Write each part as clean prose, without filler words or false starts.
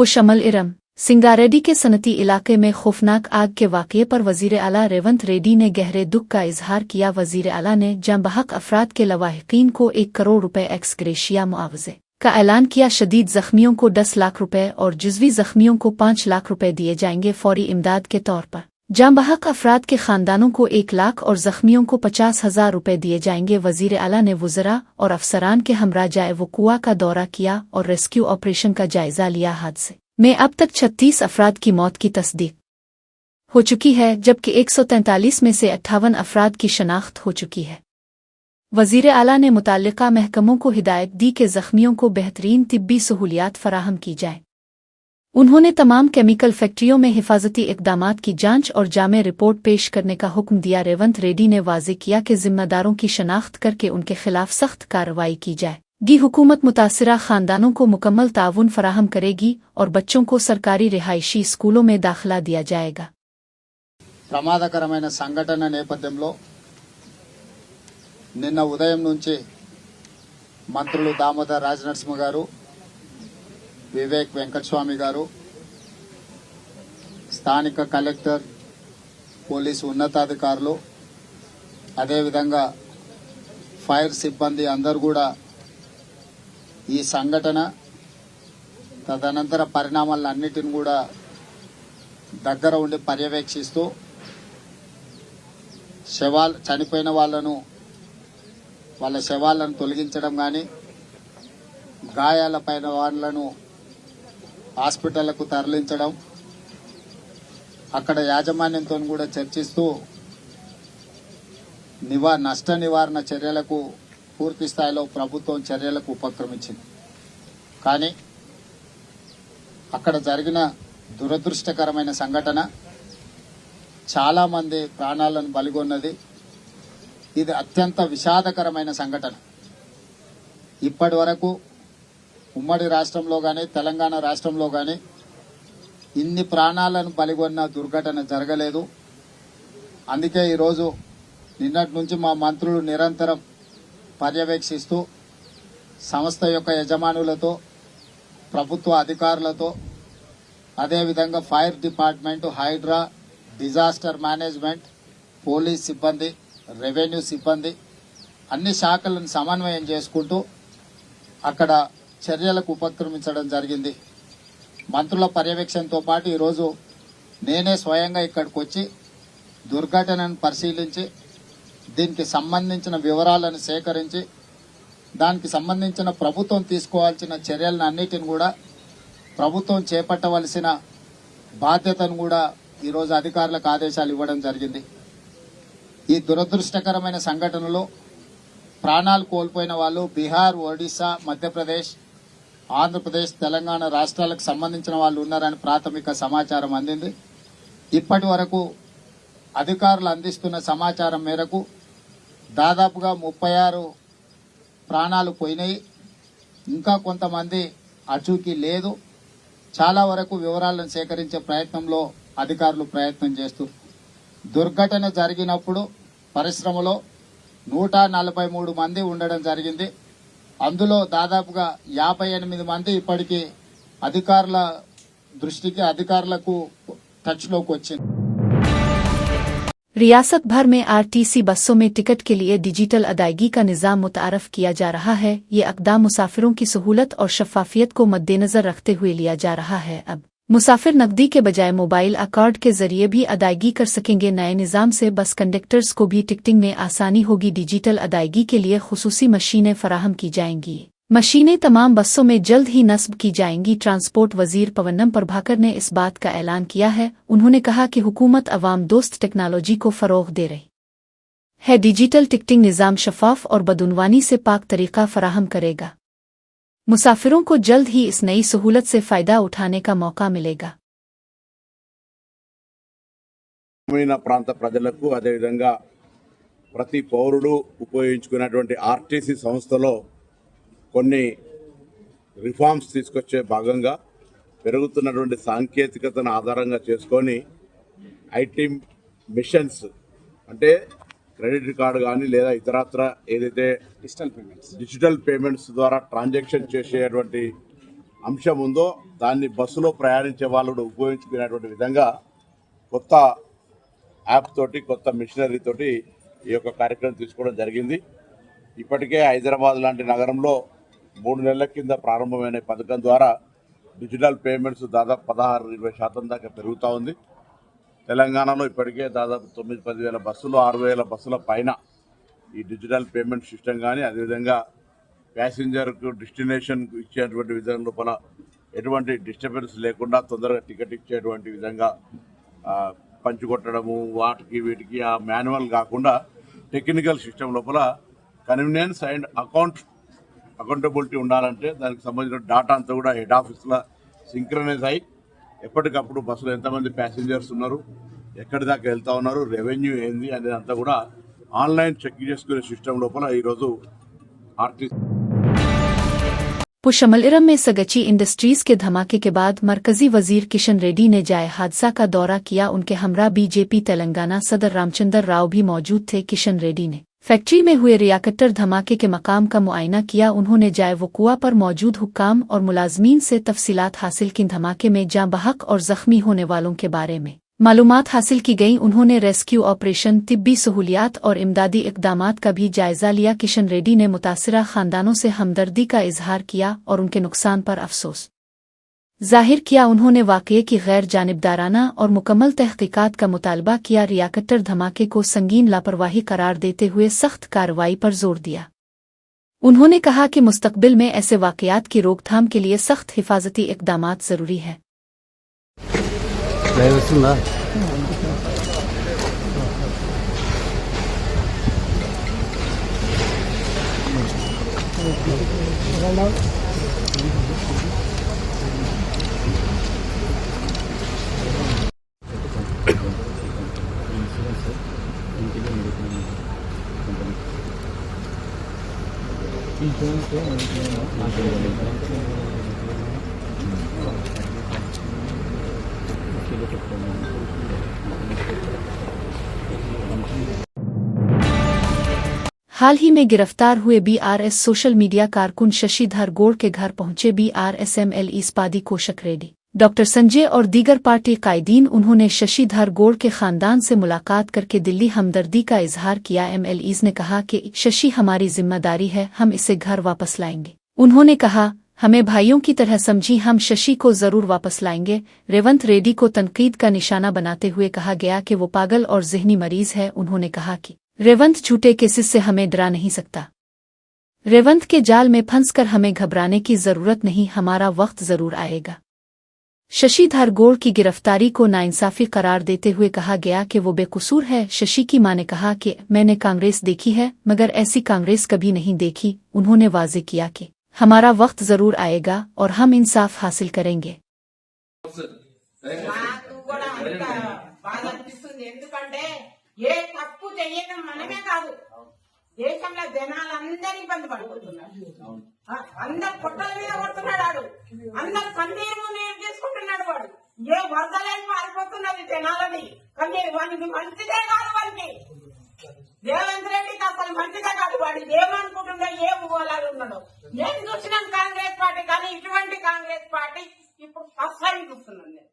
पुशमल इरम सिंगारेड्डी के सनती इलाके में खौफनाक आग के वाक़ये पर वज़ीर आला रेवंत रेड्डी ने गहरे दुख का इजहार किया। वज़ीर आला ने जंबहक अफराद के लवाहिकीन को 1 करोड़ रुपए एक्स ग्रेशिया मुआवजे का ऐलान किया। शदीद जख्मियों को 10 लाख रुपए और जुज़वी जख्मियों को 5 लाख रुपए दिए जाएंगे फौरी इमदाद के तौर पर। जंबहक अफराद के खानदानों को 1 लाख और जख्मियों को 50,000 रुपए दिए जाएंगे। वज़ीर आला ने वुज़रा और अफसरान के हमरा जाए वक़ूआ का दौरा किया और रेस्क्यू ऑपरेशन का जायजा लिया। हादसे में अब तक 36 अफराद की मौत की तस्दीक हो चुकी है, जबकि 143 में से 58 अफराद की शनाख्त हो चुकी है। वज़ीर आला ने मुताल्लिका महकमों को हिदायत दी कि ज़ख्मियों को बेहतरीन तिब्बी सहूलियात फराहम की जाए। उन्होंने तमाम केमिकल फैक्ट्रियों में हिफाजती इक़दामात की जांच और जामे रिपोर्ट पेश करने का हुक्म दिया। रेवंत रेड्डी ने वाज़ेह किया कि ज़िम्मेदारों की शनाख्त करके उनके खिलाफ सख्त कार्रवाई की जाए। हुकूमत मुतासिरा खानदानों को मुकम्मल ताउन फराहम करेगी और बच्चों को सरकारी रिहायशी स्कूलों में दाखिला दिया जाएगा। ప్రమాదకరమైన సంఘటన నేపథ్యంలో నిన్న ఉదయం నుంచి మంత్రులు దామోదర్ రాజనరసింహ గారు, వివేక్ వెంకటస్వామి గారు, స్థానిక కలెక్టర్, పోలీసు ఉన్నతాధికారులు, అదేవిధంగా ఫైర్ సిబ్బంది అందరూ కూడా ఈ సంఘటన తదనంతర పరిణామాలన్నిటిని కూడా దగ్గర ఉండి పర్యవేక్షిస్తూ చనిపోయిన వాళ్ళ శవాలను తొలగించడం కానీ, గాయాలపైన వాళ్ళను హాస్పిటళ్లకు తరలించడం, అక్కడ యాజమాన్యంతో కూడా చర్చిస్తూ నష్ట నివారణ చర్యలకు పూర్తి స్థాయిలో ప్రభుత్వం చర్యలకు ఉపక్రమించింది. కానీ అక్కడ జరిగిన దురదృష్టకరమైన సంఘటన చాలా మంది ప్రాణాలను బలిగొన్నది. ఇది అత్యంత విషాదకరమైన సంఘటన. ఇప్పటి వరకు ఉమ్మడి రాష్ట్రంలో కానీ తెలంగాణ రాష్ట్రంలో కానీ ఇన్ని ప్రాణాలను బలిగొన్న దుర్ఘటన జరగలేదు. అందుకే ఈరోజు నిన్నటి నుంచి మా మంత్రులు నిరంతరం పర్యవేక్షిస్తూ సంస్థ యొక్క యజమానులతో, ప్రభుత్వ అధికారులతో, అదేవిధంగా fire department, Hydraa, disaster management, police సిబ్బంది, రెవెన్యూ సిబ్బంది అన్ని శాఖలను సమన్వయం చేసుకుంటూ అక్కడ చర్యలకు ఉపక్రమించడం జరిగింది. మంత్రుల పర్యవేక్షణతో పాటు ఈరోజు నేనే స్వయంగా ఇక్కడికి వచ్చి దుర్ఘటనను పరిశీలించి దీనికి సంబంధించిన వివరాలను సేకరించి దానికి సంబంధించిన ప్రభుత్వం తీసుకోవాల్సిన చర్యలను అన్నిటిని కూడా ప్రభుత్వం చేపట్టవలసిన బాధ్యతను కూడా ఈరోజు అధికారులకు ఆదేశాలు ఇవ్వడం జరిగింది. ఈ దురదృష్టకరమైన సంఘటనలో ప్రాణాలు కోల్పోయిన వాళ్ళు బీహార్, ఒడిశా, మధ్యప్రదేశ్, ఆంధ్రప్రదేశ్, తెలంగాణ రాష్ట్రాలకు సంబంధించిన వాళ్ళు ఉన్నారని ప్రాథమిక సమాచారం అందింది. ఇప్పటి వరకు అధికారులు అందిస్తున్న సమాచారం మేరకు దాదాపుగా 36 ప్రాణాలు పోయినాయి. ఇంకా కొంతమంది అచూకీ లేదు. చాలా వరకు వివరాలను సేకరించే ప్రయత్నంలో అధికారులు ప్రయత్నం చేస్తున్నారు. దుర్ఘటన జరిగినప్పుడు పరిశ్రమలో 143 మంది ఉండడం జరిగింది. అందులో దాదాపుగా 58 మంది ఇప్పటికీ అధికారుల దృష్టికి, అధికారులకు టచ్లోకి వచ్చింది. रियासत भर में आरटीसी बसों में टिकट के लिए डिजिटल अदायगी का निज़ाम मुतारफ किया जा रहा है। ये इक़दाम मुसाफिरों की सहूलत और शफ़ाफियत को मद्देनज़र रखते हुए लिया जा रहा है। अब मुसाफिर नकदी के बजाय मोबाइल अकाउंट के जरिए भी अदायगी कर सकेंगे। नए निज़ाम से बस कंडक्टर्स को भी टिकटिंग में आसानी होगी। डिजिटल अदायगी के लिए खुसूसी मशीनें फराहम की जाएंगी। मशीनें तमाम बसों में जल्द ही नस्ब की जाएंगी। ट्रांसपोर्ट वजीर पवन्नम प्रभाकर ने इस बात का ऐलान किया है। उन्होंने कहा कि हुकूमत अवाम दोस्त टेक्नोलॉजी को फ़रोग़ दे रही है। डिजिटल टिकटिंग निज़ाम शफाफ और बदउनवानी से पाक तरीका फराहम करेगा। मुसाफिरों को जल्द ही इस नई सहूलत से फ़ायदा उठाने का मौका मिलेगा। ప్రాంత ప్రజలకు అదేవిధంగా ప్రతి పౌరుడు ఉపయోగించుకునేటువంటి ఆర్టీసీ సంస్థలో కొన్ని రిఫార్మ్స్ తీసుకొచ్చే భాగంగా పెరుగుతున్నటువంటి సాంకేతికతను ఆధారంగా చేసుకొని ఐటీ మిషన్స్ అంటే క్రెడిట్ కార్డు కానీ లేదా ఇతరత్ర ఏదైతే డిజిటల్ పేమెంట్స్ ద్వారా ట్రాన్సాక్షన్ చేసేటువంటి అంశం ఉందో దాన్ని బస్సులో ప్రయాణించే వాళ్ళు కూడా ఉపయోగించుకునేటువంటి విధంగా కొత్త యాప్ తోటి కొత్త మిషనరీ తోటి ఈ యొక్క కార్యక్రమం తీసుకోవడం జరిగింది. ఇప్పటికే హైదరాబాద్ లాంటి నగరంలో 3 నెలల కింద ప్రారంభమైన పథకం ద్వారా డిజిటల్ పేమెంట్స్ దాదాపు 16-20% దాకా పెరుగుతూ ఉంది. తెలంగాణలో ఇప్పటికే దాదాపు 9-10 వేల బస్సులు 6,000 బస్సుల పైన ఈ డిజిటల్ పేమెంట్ సిస్టమ్ కానీ అదేవిధంగా ప్యాసింజర్కు డెస్టినేషన్కు ఇచ్చేటువంటి విధానం లోపల ఎటువంటి డిస్టర్బెన్స్ లేకుండా తొందరగా టికెట్ ఇచ్చేటువంటి విధంగా పంచుకొట్టడము వాటికి వీటికి ఆ మాన్యువల్ కాకుండా టెక్నికల్ సిస్టమ్ లోపల కన్వీనియన్స్ అండ్ అకౌంటబిలిటీ ఉండాలంటే దానికి సంబంధించిన డాటా అంతా కూడా హెడ్ ఆఫీస్లో సింక్రనైజ్ అయ్యి ఎప్పటికప్పుడు బస్సులో ఎంతమంది ప్యాసింజర్స్ ఉన్నారు, ఎక్కడి దాకా వెళ్తూ ఉన్నారు, రెవెన్యూ ఏంది అనేది అంతా కూడా ఆన్లైన్ చెక్ చేసుకునే సిస్టమ్ లోపల ఈరోజు ఆర్టీసీ पुशमलइरम में सगची इंडस्ट्रीज के धमाके के बाद मरकजी वजीर किशन रेड्डी ने जाए हादसा का दौरा किया। उनके हमरा बीजेपी तेलंगाना सदर रामचंद्र राव भी मौजूद थे। किशन रेड्डी ने फैक्ट्री में हुए रियाकटर धमाके के मकाम का मुआयना किया। उन्होंने जाए वकुआ पर मौजूद हुक्काम और मुलाजमीन से तफसीलात हासिल की। धमाके में जाँ बहक और जख्मी होने वालों के बारे में मालूमात हासिल की गई। उन्होंने रेस्क्यू ऑपरेशन, तिब्बी सहूलियात और इमदादी इकदामात का भी जायजा लिया। किशन रेड्डी ने मुतासिरा खानदानों से हमदर्दी का इजहार किया और उनके नुकसान पर अफसोस जाहिर किया। उन्होंने वाक़ये की गैर जानिबदाराना और मुकम्मल तहकीकात का मुतालबा किया। रियाकटर धमाके को संगीन लापरवाही करार देते हुए सख्त कार्रवाई पर जोर दिया। उन्होंने कहा कि मुस्तकबिल में ऐसे वाक़यात की रोकथाम के लिए सख्त हिफाजती इकदामात ज़रूरी है। हाल ही में गिरफ्तार हुए बीआरएस सोशल मीडिया कारकुन शशिधर गौड़ के घर पहुंचे BRS MLA Padi Kaushik Reddy, doctor Sanjay और दीगर पार्टी कायदीन। उन्होंने शशिधर गौड़ के खानदान से मुलाकात करके दिल्ली हमदर्दी का इजहार किया। एमएलईज ने कहा कि शशि हमारी जिम्मेदारी है, हम इसे घर वापस लाएंगे। उन्होंने कहा, हमें भाइयों की तरह समझी, हम शशि को जरूर वापस लाएंगे। रेवंत रेड्डी को तनकीद का निशाना बनाते हुए कहा गया कि वो पागल और ज़हनी मरीज है। उन्होंने कहा कि रेवंत झूठे केसेस से हमें डरा नहीं सकता। रेवंत के जाल में फंसकर हमें घबराने की जरूरत नहीं, हमारा वक्त जरूर आएगा। शशिधर गौड़ की गिरफ्तारी को नाइंसाफी करार देते हुए कहा गया कि वो बेकसूर है। शशि की मां ने कहा कि मैंने कांग्रेस देखी है मगर ऐसी कांग्रेस कभी नहीं देखी। उन्होंने वाज़ेह किया कि हमारा वक्त जरूर आएगा और हम इंसाफ हासिल करेंगे। ఏ తప్పు చెయ్యడం మనమే కాదు, దేశంలో జనాలందరూ ఇబ్బంది పడిపోతున్నారు. అందరు పొట్టల మీద కొడుతున్నాడు, అందరు కన్నీరు నీరు తీసుకుంటున్నాడు. వాడు ఏ వరదలేని మారిపోతున్నది జనాలని. కానీ వానికి మంచిదే కాదు, వారికి రేవంత్ రెడ్డికి అసలు మంచిదే కాదు. వాడు ఏమనుకుంటుండో ఏ ఊహలాలు ఉన్నాడో. నేను చూసినాను కాంగ్రెస్ పార్టీ, కానీ ఇటువంటి కాంగ్రెస్ పార్టీ ఇప్పుడు ఫస్ట్ టైం చూస్తున్నాను.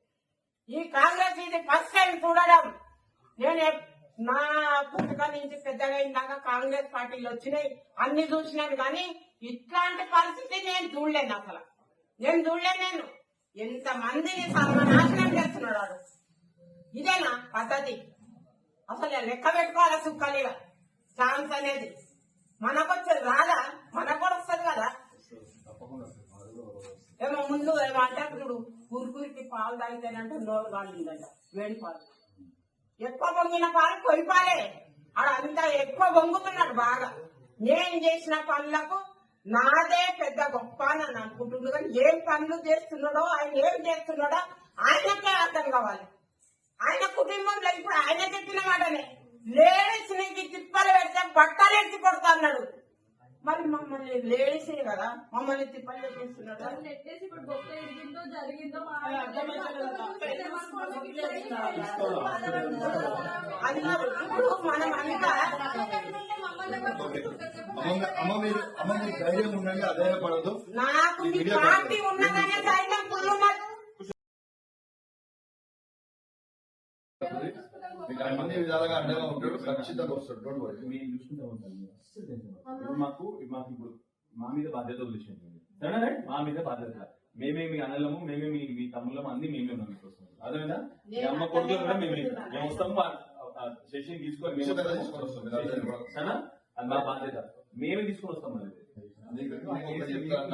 ఈ కాంగ్రెస్ ఇది ఫస్ట్ టైం చూడడం. నేను నా పుట్టుక నుంచి పెద్దగా ఇందాక కాంగ్రెస్ పార్టీలు వచ్చినాయి, అన్ని చూసినాను, కానీ ఇట్లాంటి పరిస్థితి నేను చూడలేను. అసలు నేను చూడలేను. ఎంత మందిని సర్వనాశనం చేస్తున్నాడు వాడు. ఇదేనా పద్ధతి? అసలు లెక్క పెట్టుకోవాలి. సుఖాలిగా ఛాన్స్ అనేది మనకు వచ్చేది రాదా? మనకు కూడా వస్తుంది కదా. ఏమో ముందు ఏమో అంటే ఇప్పుడు ఊరికి పాలు తాగితేనంటే నోరు కాలిందంట, వేడి పాలు. ఎక్కువ పొంగిన పాలు పొయ్యి పాలే. ఆడ అంతా ఎక్కువ పొంగుతున్నాడు బాగా. నేను చేసిన పనులకు నాదే పెద్ద గొప్ప అని అనుకుంటున్నాడు, కానీ ఏం పనులు చేస్తున్నాడో, ఆయన ఏం చేస్తున్నాడో ఆయనకే అర్థం కావాలి. ఆయన కుటుంబంలో ఇప్పుడు ఆయన చెప్పిన మాటనే, లేడీస్ నీకు తిప్పలు పెడితే బట్టలు ఎత్తి కొడతా అన్నాడు. మరి మమ్మల్ని లేడీస్ కదా, మమ్మల్ని తిప్పలు పెట్టేస్తున్నాడు. అన్నారు ఇప్పుడు మనం అంతా అమ్మ మీరు ధైర్యం ఉండండి, అధైర్యపడద్దు. నాకు మీ పార్టీ ఉన్నదనే ధైర్యం ఫుల్ ఉన్నది. మీకు అన్ని విధాలుగా అండగా ఉంటాడు, ఖచ్చితంగా వస్తాడు. Don't worry. మేము చూసుకుంటా ఉంటాం. మాకు ఇప్పుడు మా మీద బాధ్యత వదిలేసింది. సరేనా రైట్? మా మీద బాధ్యత. మేమే మీ అన్నలము, మేమే మీ తమ్ముళ్ళము, అన్ని మేమే ఉన్నాం మీకోసం. అదేవిధంగా మీ అమ్మ కొడుకులు కూడా మేము వస్తాము. సెషన్ తీసుకొని మేము సరేనా? అది మా బాధ్యత. మేమే తీసుకొని వస్తాం.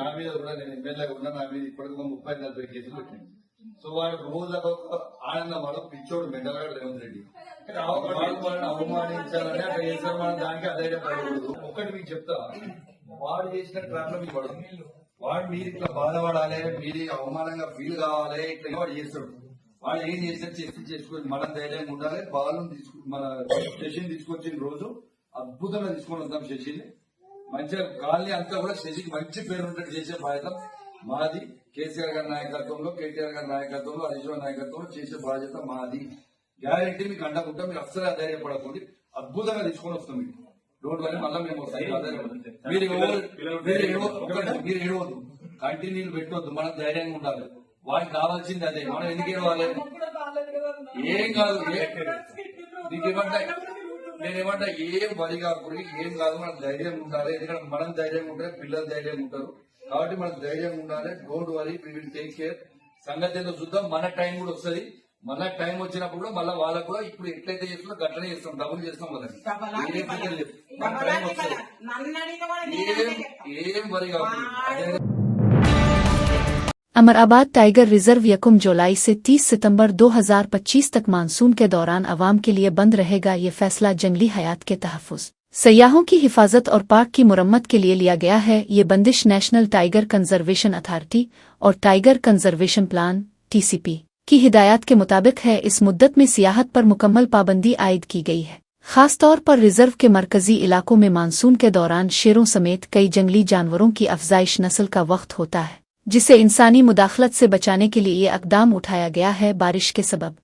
నా మీద కూడా నేను ఎమ్మెల్యేగా ఉన్నా, నా మీద ఇప్పటికి 30-40 కేసులు పెట్టింది. సో వాడు రోజు ఆనందం వాడు పిచ్చోడు మెంటల్గా రేవంత్ రెడ్డి. అవమానించాలని అక్కడ చేశారు. మనం దానికి అధైర్యపడకూడదు. ఒక్కటి మీకు చెప్తా, వాడు చేసిన ట్రాప్ లో మీకు పడదు. వాడు మీరు ఇట్లా బాధపడాలి, మీరు అవమానంగా ఫీల్ కావాలి, ఇట్లా వాడు చేస్తాడు. వాడు ఏం చేసినా చేసుకుని మనం ధైర్యంగా ఉండాలి. బాలు మన శశిని తీసుకొచ్చిన రోజు అద్భుతంగా తీసుకొని వద్దాం. శశిని మంచిగా గాలి అంతా కూడా శశికి మంచి పేరు ఉన్నట్టు చేసే బాధ్యత మాది. కేసీఆర్ గారి నాయకత్వంలో, కేటీఆర్ గారి నాయకత్వంలో, హరీష్ రావు నాయకత్వంలో చేసే బాధ్యత మాది. గ్యారెంటీ మీకు అండకుంటా. మీరు అస్సలు అధైర్యపడకండి. అద్భుతంగా తీసుకొని వస్తాం. మీకు డోంట్ వరీ. మళ్ళీ మేము వస్తాం. మీరు ఏడవద్దు, కంటిన్యూ పెట్టవద్దు. మనం ధైర్యంగా ఉండాలి. వాడికి కావాల్సింది అదే. మనం ఎందుకు ఏడవాలి? ఏం కాదు. నేనేమంటా ఏం వరి కాకూడదు, ఏం కాదు. మనం ధైర్యంగా ఉండాలి. ఎందుకంటే మనం ధైర్యంగా ఉంటే పిల్లలు ధైర్యంగా ఉంటారు. కాబట్టి మనం ధైర్యంగా ఉండాలి. Don't worry, we will take care. సంగతి ఏదో చూద్దాం. మన టైం కూడా వస్తుంది. మన టైం వచ్చినప్పుడు కూడా మళ్ళీ వాళ్ళకు కూడా ఇప్పుడు ఎట్లయితే చేస్తుందో గట్లనే చేస్తాం. డబుల్ చేస్తాం. వాళ్ళకి మన టైం వస్తుంది. ఏం వరి కాకూడదు. अमराबाद टाइगर रिजर्व 1 जुलाई से 30 सितंबर 2025 तक मानसून के दौरान आवाम के लिए बंद रहेगा। ये फैसला जंगली हयात के तहफ़्फ़ुज़, सयाहों की हिफाजत और पार्क की मुरम्मत के लिए लिया गया है। ये बंदिश नेशनल टाइगर कंजर्वेशन अथॉरिटी और टाइगर कंजर्वेशन प्लान (TCP) की हिदायत के मुताबिक है। इस मुद्दत में सियाहत पर मुकम्मल पाबंदी आयद की गई है। खास तौर पर रिजर्व के मरकजी इलाकों में मानसून के दौरान शेरों समेत कई जंगली जानवरों की अफजाइश नस्ल का वक्त होता है, जिसे इंसानी मुदाखलत से बचाने के लिए ये इक़दाम उठाया गया है। बारिश के सबब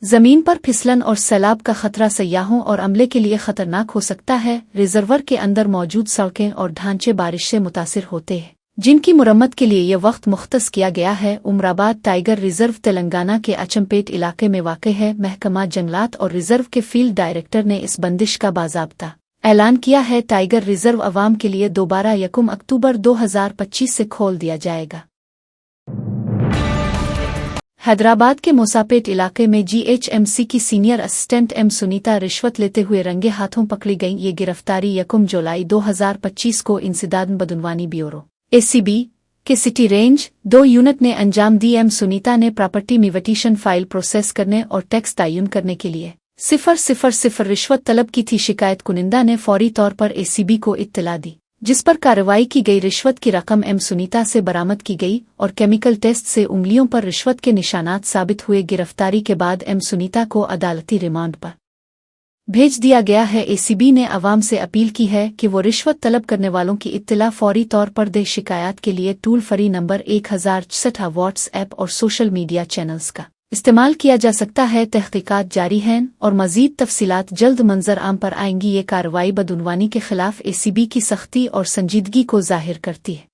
जमीन पर फिसलन और सैलाब का खतरा सयाहों और अमले के लिए खतरनाक हो सकता है। रिजर्वर के अंदर मौजूद सड़कें और ढांचे बारिश से मुतासिर होते हैं, जिनकी मुरम्मत के लिए यह वक्त मुख्तस किया गया है। उमराबाद टाइगर रिजर्व तेलंगाना के अचमपेट इलाके में वाक़ है। महकमा जंगलात और रिजर्व के फील्ड डायरेक्टर ने इस बंदिश का बाज़ाब्ता ऐलान किया है। टाइगर रिजर्व अवाम के लिए दोबारा 1 अक्टूबर 2025 से खोल दिया जाएगा। हैदराबाद के मोसापेट इलाके में GHMC की सीनियर असिस्टेंट एम सुनीता रिश्वत लेते हुए रंगे हाथों पकड़ी गईं। ये गिरफ्तारी 1 जुलाई 2025 को इंसदाद बदनवानी ब्यूरो ACB के सिटी रेंज 2 यूनिट ने अंजाम दी। एम सुनीता ने प्रॉपर्टी मिवटिशन फाइल प्रोसेस करने और टैक्स तयन करने के लिए 000 रिश्वत तलब की थी। शिकायत कुनिंदा ने फौरी तौर पर ACB को इत्तला दी, जिस पर कार्रवाई की गई। रिश्वत की रकम एम सुनीता से बरामद की गई और केमिकल टेस्ट से उंगलियों पर रिश्वत के निशानात साबित हुए। गिरफ्तारी के बाद एम सुनीता को अदालती रिमांड पर भेज दिया गया है। ACB ने अवाम से अपील की है कि वो रिश्वत तलब करने वालों की इत्तला फौरी तौर पर दे। शिकायत के लिए टोल फ्री नंबर 1064 व्हाट्सएप और सोशल मीडिया चैनल्स का इस्तेमाल किया जा सकता है। तहकीकात जारी हैं और मज़ीद तफसीलात जल्द मंजर आम पर आएंगी। ये कार्रवाई बदनवानी के खिलाफ ACB की सख्ती और संजीदगी को जाहिर करती है।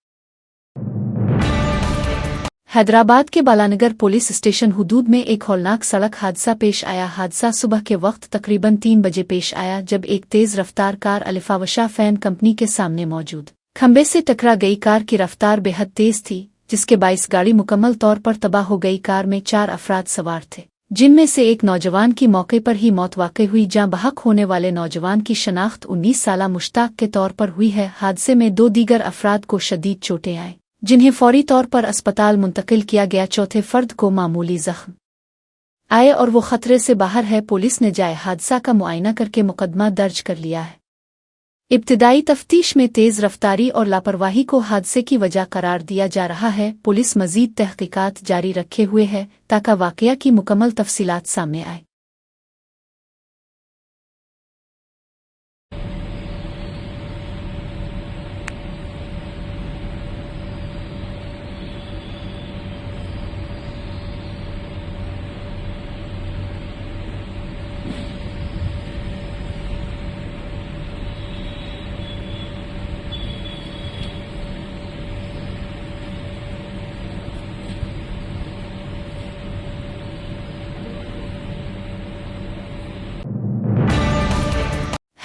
हैदराबाद के बालानगर पुलिस स्टेशन हुदूद में एक हौलनाक सड़क हादसा पेश आया। हादसा सुबह के वक्त तकरीबन 3 बजे पेश आया, जब एक तेज रफ्तार कार अलिफावशा फैन कंपनी के सामने मौजूद खंबे से टकरा गई। कार की रफ्तार बेहद तेज थी, जिसके बाइस गाड़ी मुकम्मल तौर पर तबाह हो गई। कार में 4 अफराद सवार थे, जिनमें से एक नौजवान की मौके पर ही मौत वाक़ई हुई। जहां बहक होने वाले नौजवान की शनाख्त 19 साला मुश्ताक के तौर पर हुई है। हादसे में 2 दीगर अफराद को शदीद चोटें आईं, जिन्हें फौरी तौर पर अस्पताल मुंतकिल किया गया। चौथे फर्द को मामूली जख्म आए और वो खतरे से बाहर है। पुलिस ने जाए हादसा का मुआयना करके मुकदमा दर्ज कर लिया है। इब्तिदाई तफ्तीश में तेज रफ्तारी और लापरवाही को हादसे की वजह करार दिया जा रहा है। पुलिस मजीद तहकीकात जारी रखे हुए है ताकि वाक़या की मुकम्मल तफसीलात सामने आए।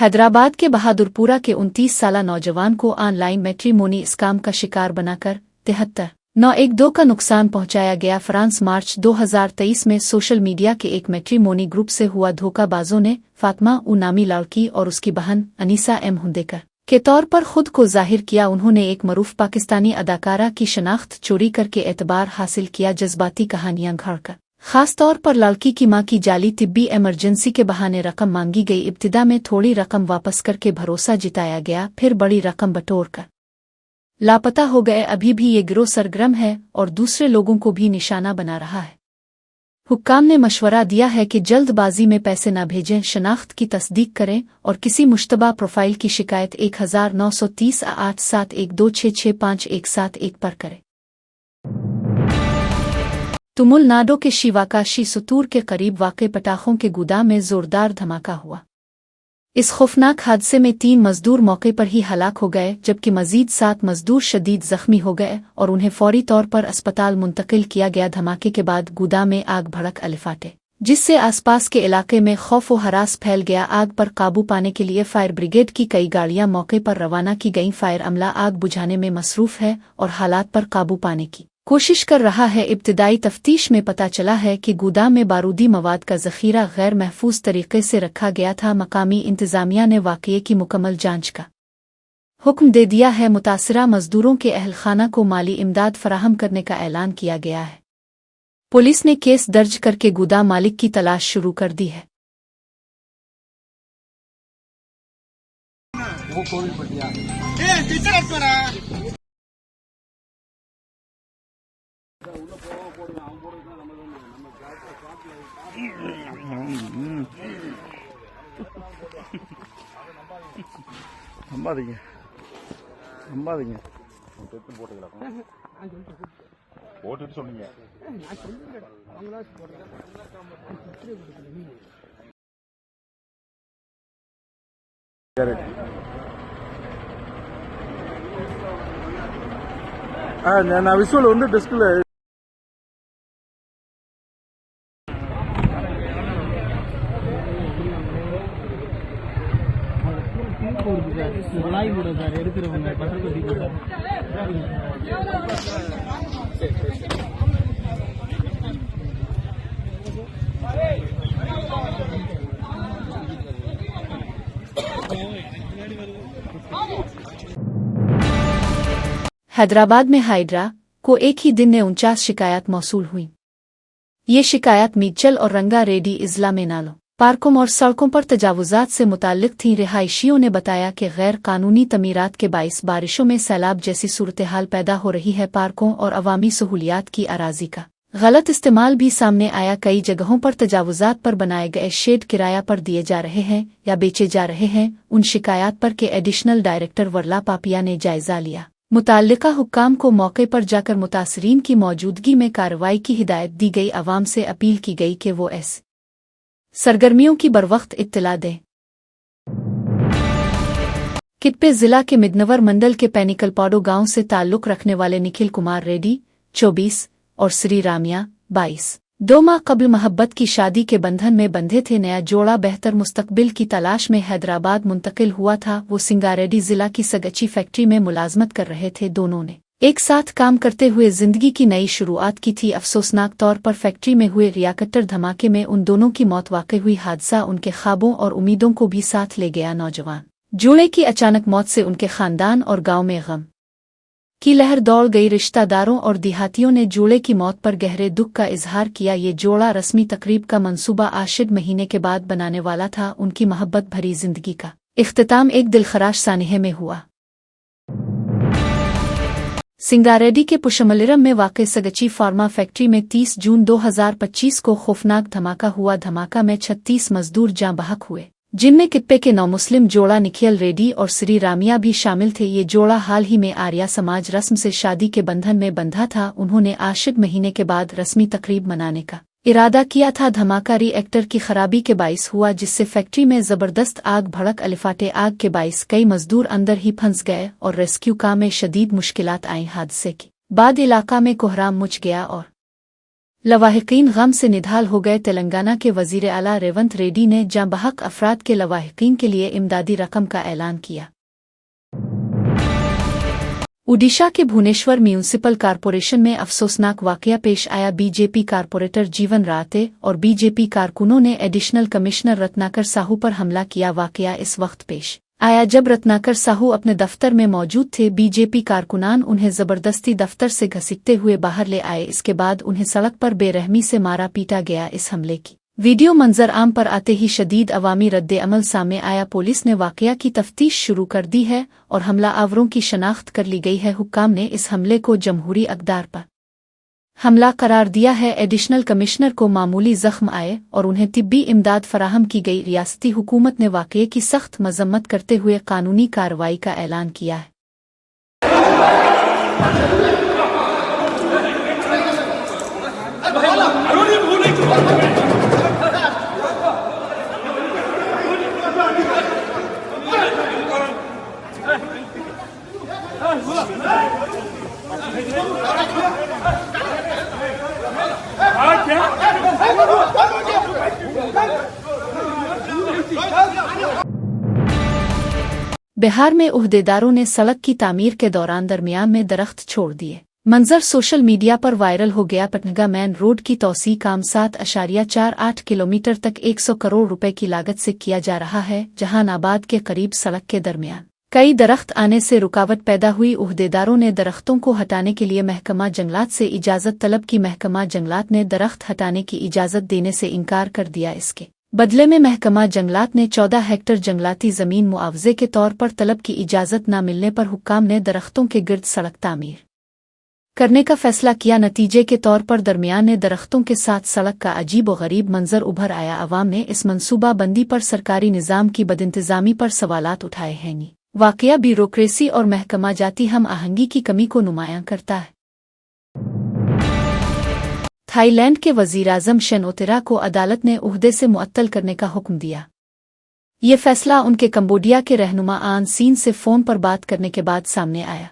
हैदराबाद के बहादुरपुरा के 29 साला नौजवान को ऑनलाइन मैट्रिमोनी स्कैम का शिकार बनाकर 73,912 का नुकसान पहुंचाया गया। फ्रांस मार्च 2023 में सोशल मीडिया के एक मैट्रिमोनी ग्रुप से हुआ धोखाबाजों ने फातिमा उ नामी लड़की और उसकी बहन अनीसा एम हुंदेकर के तौर पर खुद को जाहिर किया। उन्होंने एक मरूफ पाकिस्तानी अदाकारा की शनाख्त चोरी करके एतबार हासिल किया। जज्बाती कहानियां घड़कर खास तौर पर लड़की की मां की जाली तिब्बी इमरजेंसी के बहाने रकम मांगी गई। इब्तिदा में थोड़ी रकम वापस करके भरोसा जिताया गया, फिर बड़ी रकम बटोर कर लापता हो गए। अभी भी ये गिरोह सरगर्म है और दूसरे लोगों को भी निशाना बना रहा है। हुक्काम ने मशवरा दिया है कि जल्दबाजी में पैसे न भेजें, शनाख्त की तस्दीक करें और किसी मुश्तबा प्रोफाइल की शिकायत 1930 87126656171 पर करें। तमिलनाडु के शिवाकाशी सुतूर के करीब वाक़े पटाखों के गोदाम में जोरदार धमाका हुआ। इस खौफनाक हादसे में 3 मजदूर मौके पर ही हलाक हो गए, जबकि मजीद 7 मजदूर शदीद जख्मी हो गए और उन्हें फौरी तौर पर अस्पताल मुंतकिल किया गया। धमाके के बाद गोदाम में आग भड़क अलिफाटे, जिससे आसपास के इलाके में खौफ व हरास फैल गया। आग पर काबू पाने के लिए फायर ब्रिगेड की कई गाड़ियां मौके पर रवाना की गईं। फायर अमला आग बुझाने में मसरूफ है और हालात पर काबू पाने की कोशिश कर रहा है। इब्तिदाई तफ्तीश में पता चला है कि गोदाम में बारूदी मवाद का जखीरा गैर महफूज तरीके से रखा गया था। मकामी इंतजामिया ने वाक़ये की मुकम्मल जांच का हुक्म दे दिया है। मुतासिरा मजदूरों के अहलखाना को माली इमदाद फराहम करने का ऐलान किया गया है। पुलिस ने केस दर्ज करके गोदाम मालिक की तलाश शुरू कर दी है। போட்டுட்டு சொன்னீங்க. நான் விஷுவல் வந்து டெஸ்க்ல எடுக்கிறவங்க பட்டர்பத்தி हैदराबाद में हाइड्रा को एक ही दिन में 49 शिकायत मौसूल हुई। ये शिकायत मीचल और रंगा रेड्डी इजला में नालों, पार्कों और सड़कों पर तजावुजात से मुताल्लिक थीं। रिहायशियों ने बताया कि गैर कानूनी तमीरात के बाइस बारिशों में सैलाब जैसी सूरत हाल पैदा हो रही है। पार्कों और अवामी सहूलियात की अराजी का गलत इस्तेमाल भी सामने आया। कई जगहों पर तजावुजात पर बनाए गए शेड किराया पर दिए जा रहे हैं या बेचे जा रहे हैं। उन शिकायत पर के एडिशनल डायरेक्टर वर्ला पापिया ने जायजा लिया। मुताल्लिका हुक्काम को मौके पर जाकर मुतासरीन की मौजूदगी में कार्रवाई की हिदायत दी गई। अवाम से अपील की गई कि वो ऐसी सरगर्मियों की बरवक्त इत्तला दें। कितपे जिला के मिदनवर मंडल के पैनिकलपाडो गांव से ताल्लुक रखने वाले निखिल कुमार रेड्डी 24 और श्री रामिया 22 2 माह कबल मोहब्बत की शादी के बंधन में बंधे थे। नया जोड़ा बेहतर मुस्तकबिल की तलाश में हैदराबाद मुंतकिल हुआ था। वो सिंगारेड्डी जिला की सगची फैक्ट्री में मुलाजमत कर रहे थे। दोनों ने एक साथ काम करते हुए जिंदगी की नई शुरुआत की थी। अफसोसनाक तौर पर फैक्ट्री में हुए रियाकटर धमाके में उन दोनों की मौत वाक़ई हुई। हादसा उनके ख्वाबों और उम्मीदों को भी साथ ले गया। नौजवान जोड़े की अचानक मौत से उनके खानदान और गांव में गम की लहर दौड़ गई। रिश्तेदारों और देहातियों ने जोड़े की मौत पर गहरे दुख का इजहार किया। ये जोड़ा रस्मी तकरीब का मंसूबा आशिर महीने के बाद बनाने वाला था। उनकी मोहब्बत भरी जिंदगी का इख्तिताम एक दिलखराश सानिहे में हुआ। सिंगारेड्डी के पुशमलिरम में वाक़ई सगची फार्मा फैक्ट्री में 30 जून 2025 को खौफनाक धमाका हुआ। धमाका में 36 मजदूर जाँ बहक हुए, जिनमें किप्पे के 9 मुस्लिम जोड़ा निखिल रेड्डी और श्री रामिया भी शामिल थे। ये जोड़ा हाल ही में आर्या समाज रस्म से शादी के बंधन में बंधा था। उन्होंने आशिक महीने के बाद रस्मी तकरीब मनाने का इरादा किया था। धमाका रिएक्टर की खराबी के बाइस हुआ, जिससे फैक्ट्री में जबरदस्त आग भड़क अलिफाटे। आग के बाइस कई मजदूर अंदर ही फंस गए और रेस्क्यू काम में शदीद मुश्किलात आईं। हादसे के बाद इलाका में कोहराम मच गया और लवाहिकीन गम से निढाल हो गए। तेलंगाना के वजीर आला रेवंत रेड्डी ने जाँ बहक अफराद के लवाहिकीन के लिए इमदादी रकम का ऐलान किया। ओडिशा के भुवनेश्वर म्यूनिसिपल कॉरपोरेशन में अफसोसनाक वाकया पेश आया। बीजेपी कॉरपोरेटर जीवन राते और बीजेपी कारकुनों ने एडिशनल कमिश्नर रत्नाकर साहू पर हमला किया। वाकया इस वक्त पेश आया जब रत्नाकर साहू अपने दफ्तर में मौजूद थे। बीजेपी कारकुनान उन्हें जबरदस्ती दफ्तर से घसीटते हुए बाहर ले आए। इसके बाद उन्हें सड़क पर बेरहमी से मारा पीटा गया। इस हमले की वीडियो मंजर आम पर आते ही शदीद अवामी रद्द अमल सामने आया। पुलिस ने वाकया की तफ्तीश शुरू कर दी है और हमला आवरों की शनाख्त कर ली गई है। हुक्काम ने इस हमले को जमहूरी अक़दार पर हमला करार दिया है। एडिशनल कमिश्नर को मामूली जख्म आए और उन्हें तिब्बी इमदाद फराहम की गई। रियासती हुकूमत ने वाकये की सख्त मजम्मत करते हुए कानूनी कार्रवाई का ऐलान किया है। बिहार में उहदेदारों ने सड़क की तामीर के दौरान दरमियान में दरख्त छोड़ दिए। मंजर सोशल मीडिया पर वायरल हो गया। पटनगा मेन रोड की तौसी काम 7.48 किलोमीटर तक 100 करोड़ रुपए की लागत से किया जा रहा है। जहानाबाद के करीब सड़क के दरमियान कई दरख्त आने से रुकावट पैदा हुई। उहदेदारों ने दरख्तों को हटाने के लिए महकमा जंगलात से इजाज़त तलब की। महकमा जंगलात ने दरख्त हटाने की इजाज़त देने से इनकार कर दिया। इसके बदले में महकमा जंगलात ने 14 हेक्टर जंगलाती ज़मीन मुआवजे के तौर पर तलब की इजाज़त न मिलने पर हुक्काम ने दरख्तों के गिर्द सड़क तामीर करने का फैसला किया। नतीजे के तौर पर दरमियान ने दरख्तों के साथ सड़क का अजीब व गरीब मंजर उभर आया। अवाम ने इस मनसूबा बंदी पर सरकारी निज़ाम की बदइंतज़ामी पर सवालात उठाए हैं। वाकया ब्यूरोक्रेसी और महकमा जाती हम आहंगी की कमी को नुमायां करता है। थाईलैंड के वज़ीर-ए-आज़म शेनोतिरा को अदालत ने उहदे से मुअत्तल करने का हुक्म दिया। ये फैसला उनके कंबोडिया के रहनुमा आन सीन से फ़ोन पर बात करने के बाद सामने आया।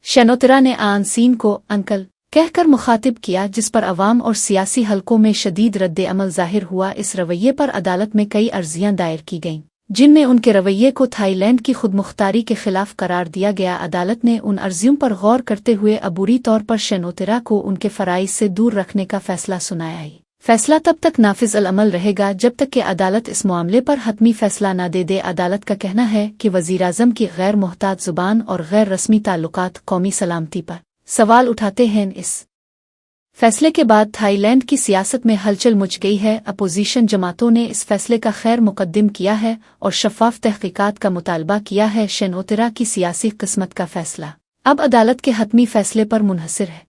शेनोतिरा ने आन सीन को अंकल कहकर मुखातिब किया, जिस पर अवाम और सियासी हलकों में शदीद रद्द अमल ज़ाहिर हुआ। इस रवैये पर अदालत में कई अर्जियां दायर की गईं, जिनमें उनके रवैये को थाईलैंड की खुदमुख्तारी के खिलाफ करार दिया गया। अदालत ने उन अर्जियों पर गौर करते हुए अबूरी तौर पर शेनोतिरा को उनके फ़राइज़ से दूर रखने का फैसला सुनाया। फैसला तब तक नाफिज अल अमल रहेगा जब तक कि अदालत इस मामले पर हतमी फैसला न दे दे। अदालत का कहना है कि वज़ीर-ए-आज़म की गैर मोहतात ज़ुबान और गैर रस्मी ताल्लुकात कौमी सलामती पर सवाल उठाते हैं। इस फैसले के बाद थाईलैंड की सियासत में हलचल मच गई है। अपोजिशन जमातों ने इस फैसले का खैर मुकद्दम किया है और शफ़ाफ तहक़ीक़ात का मुतालबा किया है। शेनोतिरा की सियासी किस्मत का फैसला अब अदालत के हतमी फैसले पर मुनहसर है।